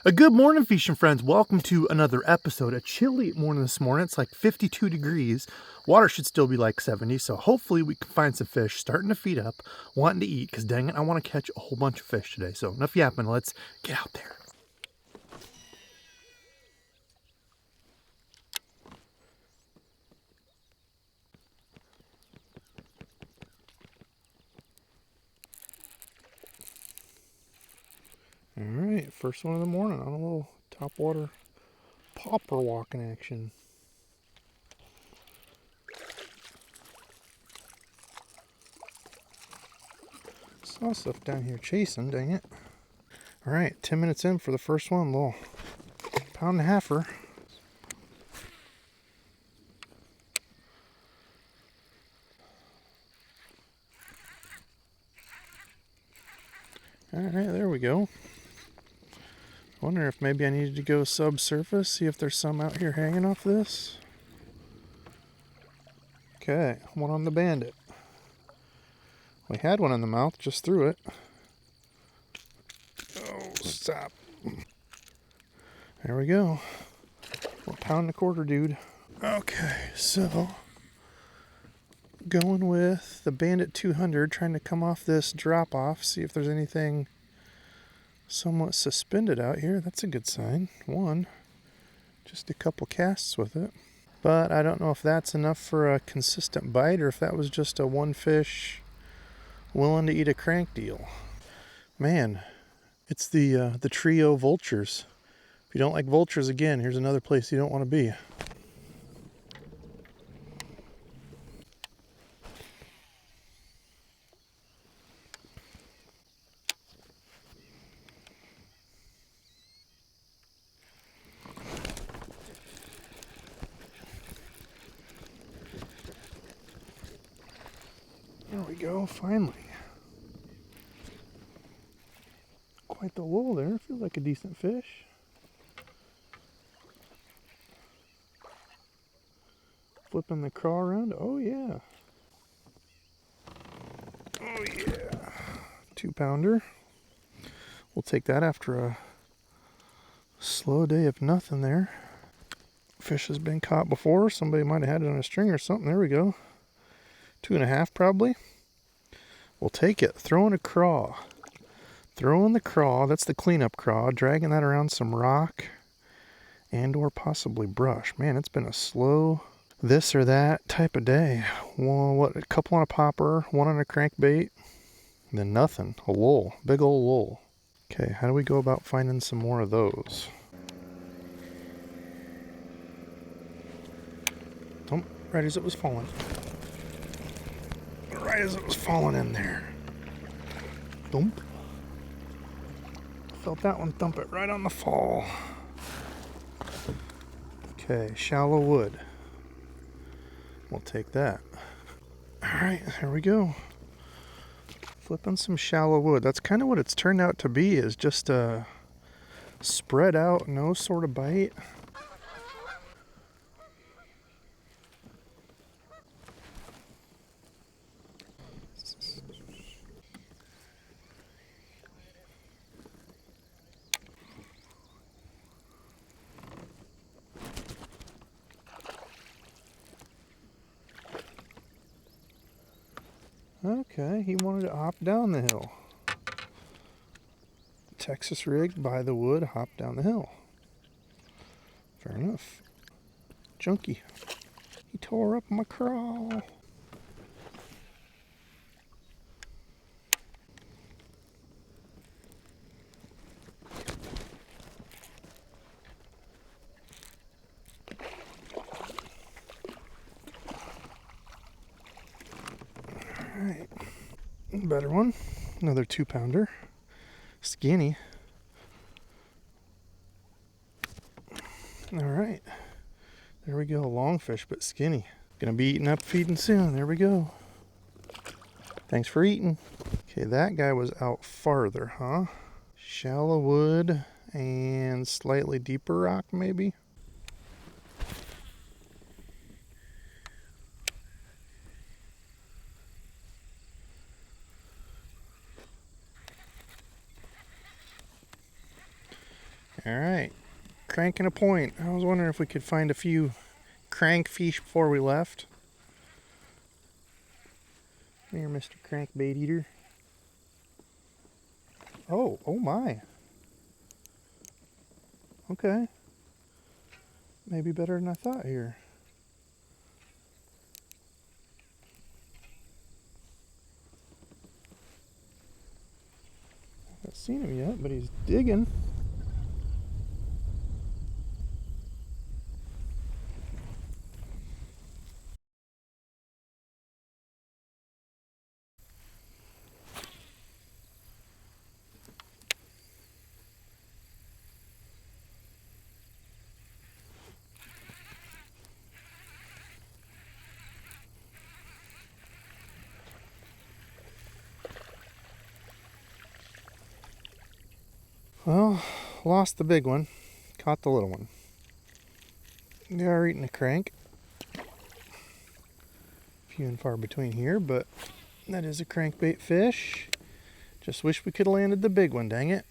A good morning, fishing friends. Welcome to another episode. A chilly morning this morning. It's like 52 degrees. Water should still be like 70, so hopefully we can find some fish starting to feed up, wanting to eat, because dang it, I want to catch a whole bunch of fish today. So enough yapping, let's get out there. All right, first one of the morning on a little topwater popper walking action. Saw stuff down here chasing, dang it. All right, 10 minutes in for the first one, little pound and a halfer. All right, there we go. Wonder if maybe I needed to go subsurface, see if there's some out here hanging off this. Okay, one on the Bandit. We had one in the mouth, just threw it. Oh, stop. There we go. Well, pound and a quarter, dude. Okay, so going with the Bandit 200, trying to come off this drop off, see if there's anything somewhat suspended out here. That's a good sign. One, just a couple casts with it. But I don't know if that's enough for a consistent bite or if that was just a one fish willing to eat a crank deal. Man, it's the trio vultures. If you don't like vultures, again, here's another place you don't want to be. There we go, finally. Quite the lull there. Feels like a decent fish. Flipping the craw around. Oh yeah. Oh yeah. 2-pounder. We'll take that after a slow day of nothing there. Fish has been caught before. Somebody might have had it on a string or something. There we go. 2.5 probably. We'll take it. Throwing a craw. Throwing the craw. That's the cleanup craw. Dragging that around some rock and or possibly brush. Man, it's been a slow this or that type of day. Well, a couple on a popper, one on a crankbait, and then nothing. A lull. Big old lull. Okay, how do we go about finding some more of those? Oh, right as it was falling. Right as it was falling in there. Thump. Felt that one thump it right on the fall. Okay, shallow wood. We'll take that. Alright, here we go. Flipping some shallow wood. That's kind of what it's turned out to be, is just a spread out, no sort of bite. Okay, he wanted to hop down the hill. Texas rig by the wood, hop down the hill. Fair enough. Junkie. He tore up my craw. Alright. Better one. Another 2-pounder. Skinny. Alright. There we go. Long fish, but skinny. Gonna be eating up, feeding soon. There we go. Thanks for eating. Okay, that guy was out farther, huh? Shallow wood and slightly deeper rock, maybe? All right, cranking a point. I was wondering if we could find a few crankfish before we left. Here, Mr. Crankbait Eater. Oh my. Okay. Maybe better than I thought here. I haven't seen him yet, but he's digging. Well, lost the big one, caught the little one. They are eating a crank. Few and far between here, but that is a crankbait fish. Just wish we could have landed the big one, dang it.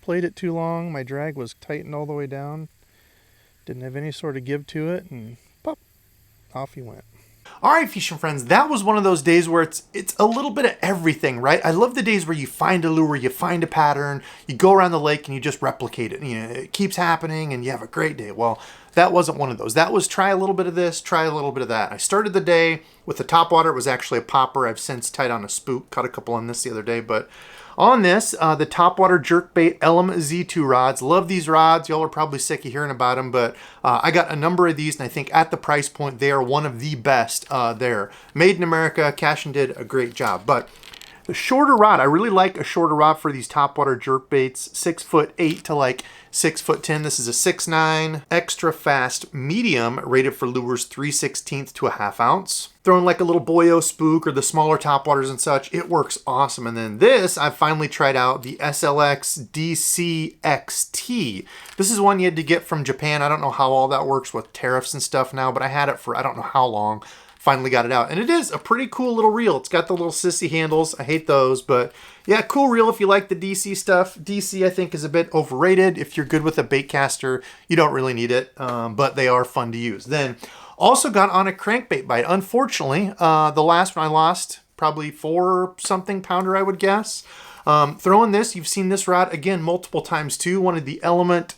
Played it too long, my drag was tightened all the way down. Didn't have any sort of give to it, and pop, off he went. All right, fishing friends, that was one of those days where it's a little bit of everything, right? I love the days where you find a lure, you find a pattern, you go around the lake and you just replicate it. You know, it keeps happening and you have a great day. Well, that wasn't one of those. That was try a little bit of this, try a little bit of that. I started the day with the topwater. It was actually a popper. I've since tied on a spook, caught a couple on this the other day, but on this, the Topwater Jerkbait Element Z2 rods. Love these rods. Y'all are probably sick of hearing about them, but I got a number of these, and I think at the price point, they are one of the best there. Made in America. Cashin did a great job. But the shorter rod, I really like a shorter rod for these Topwater Jerkbaits. 6'8" to like 6'10". This is a 6'9", extra fast medium, rated for lures 3/16 to a ½ ounce. Throwing like a little boyo spook or the smaller topwaters and such, it works awesome. And then this, I've finally tried out the SLX DCXT. This is one you had to get from Japan. I don't know how all that works with tariffs and stuff now, but I had it for I don't know how long. Finally got it out. And it is a pretty cool little reel. It's got the little sissy handles. I hate those, but yeah, cool reel if you like the DC stuff. DC, I think, is a bit overrated. If you're good with a baitcaster, you don't really need it, but they are fun to use. Then also got on a crankbait bite. Unfortunately, the last one I lost, probably 4-something pounder, I would guess. Throwing this, you've seen this rod again multiple times too. One of the Element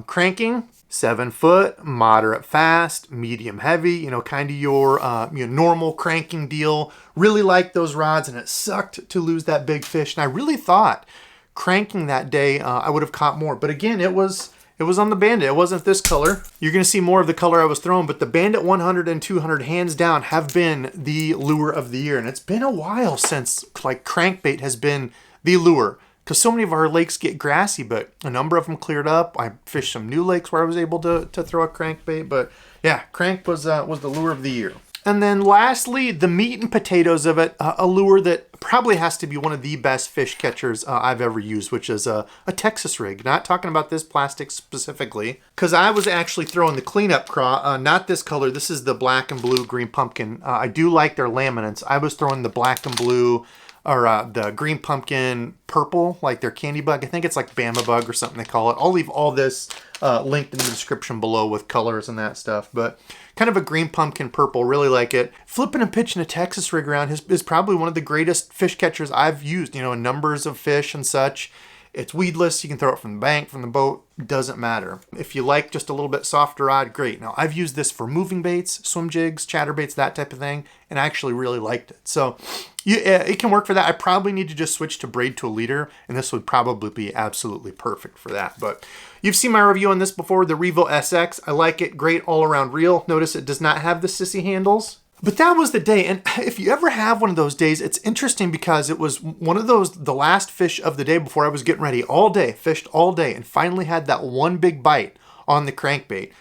cranking. 7 foot, moderate fast, medium heavy, you know, kind of your normal cranking deal. Really like those rods, and it sucked to lose that big fish. And I really thought cranking that day I would have caught more. But again, it was on the Bandit. It wasn't this color. You're going to see more of the color I was throwing, but the Bandit 100 and 200 hands down have been the lure of the year. And it's been a while since like crankbait has been the lure, because so many of our lakes get grassy, but a number of them cleared up. I fished some new lakes where I was able to throw a crankbait, but yeah, crank was the lure of the year. And then lastly, the meat and potatoes of it, a lure that probably has to be one of the best fish catchers I've ever used, which is a Texas rig. Not talking about this plastic specifically, because I was actually throwing the cleanup craw, not this color. This is the black and blue green pumpkin. I do like their laminates. I was throwing the black and blue, or the green pumpkin purple, like their candy bug. I think it's like Bama bug or something they call it. I'll leave all this linked in the description below with colors and that stuff. But kind of a green pumpkin purple, really like it. Flipping and pitching a Texas rig around is probably one of the greatest fish catchers I've used, you know, in numbers of fish and such. It's weedless. You can throw it from the bank, from the boat. Doesn't matter. If you like just a little bit softer rod, great. Now, I've used this for moving baits, swim jigs, chatterbaits, that type of thing, and I actually really liked it. So it can work for that. I probably need to just switch to braid to a leader, and this would probably be absolutely perfect for that. But you've seen my review on this before, the Revo SX. I like it. Great all-around reel. Notice it does not have the sissy handles. But that was the day, and if you ever have one of those days, it's interesting because it was one of those, the last fish of the day before I was getting ready all day, fished all day, and finally had that one big bite on the crankbait.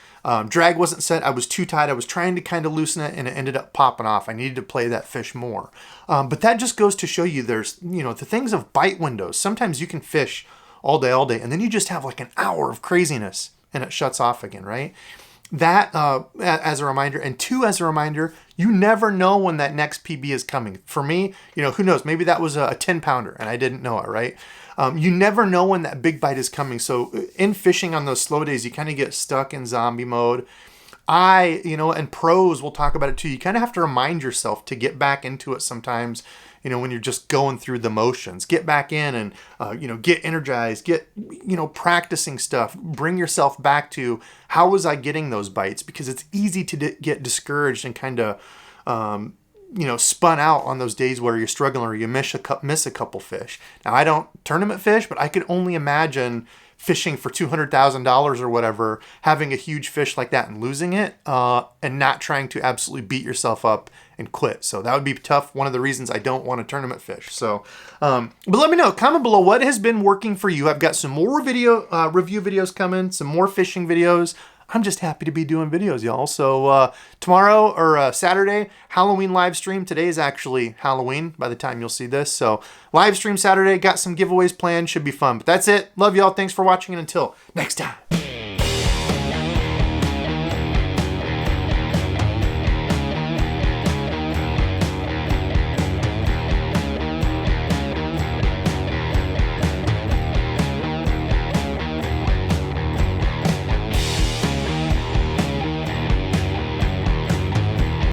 Drag wasn't set, I was too tight, I was trying to kind of loosen it, and it ended up popping off. I needed to play that fish more. But that just goes to show you there's, you know, the things of bite windows. Sometimes you can fish all day, and then you just have like an hour of craziness, and it shuts off again, right? That as a reminder, and two, as a reminder, you never know when that next PB is coming. For me, you know, who knows? Maybe that was a 10 pounder and I didn't know it, right? You never know when that big bite is coming. So in fishing on those slow days, you kind of get stuck in zombie mode. And pros will talk about it too. You kind of have to remind yourself to get back into it sometimes, when you're just going through the motions. Get back in and, get energized, get, practicing stuff. Bring yourself back to how was I getting those bites? Because it's easy to get discouraged and kind of, spun out on those days where you're struggling or you miss a couple fish. Now, I don't tournament fish, but I could only imagine fishing for $200,000 or whatever, having a huge fish like that and losing it, and not trying to absolutely beat yourself up and quit. So that would be tough. One of the reasons I don't want to tournament fish. So, but let me know, comment below what has been working for you. I've got some more review videos coming, some more fishing videos. I'm just happy to be doing videos, y'all. So tomorrow or Saturday, Halloween live stream. Today is actually Halloween by the time you'll see this. So live stream Saturday, got some giveaways planned. Should be fun. But that's it. Love y'all. Thanks for watching. And until next time.